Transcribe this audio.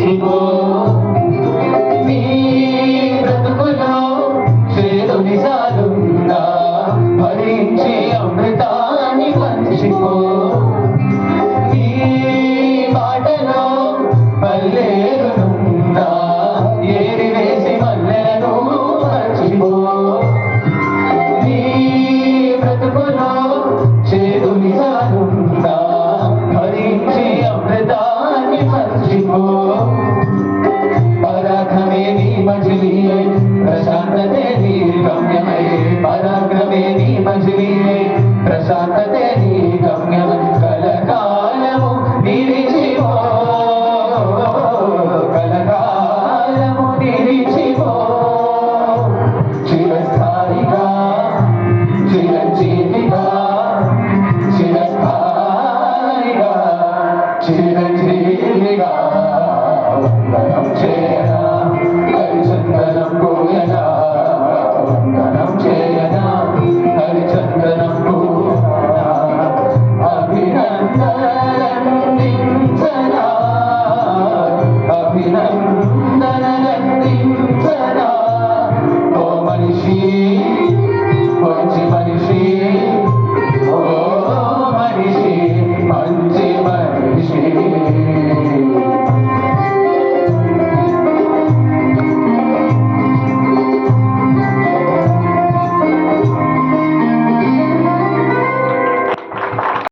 మర్చిపో నీ బ్రతుకులో చేదు నిజాలున్నా భరించి అమృతాన్ని పంచిపో నీ మాటలో పల్లేరునున్నా ఏరి వేసి మల్లెలను మర్చిపో నీ బ్రతుకులో చేదు నిజాలున్నా భరించి అమృతాన్ని మర్చిపో పరాధమే నీ మజిలీ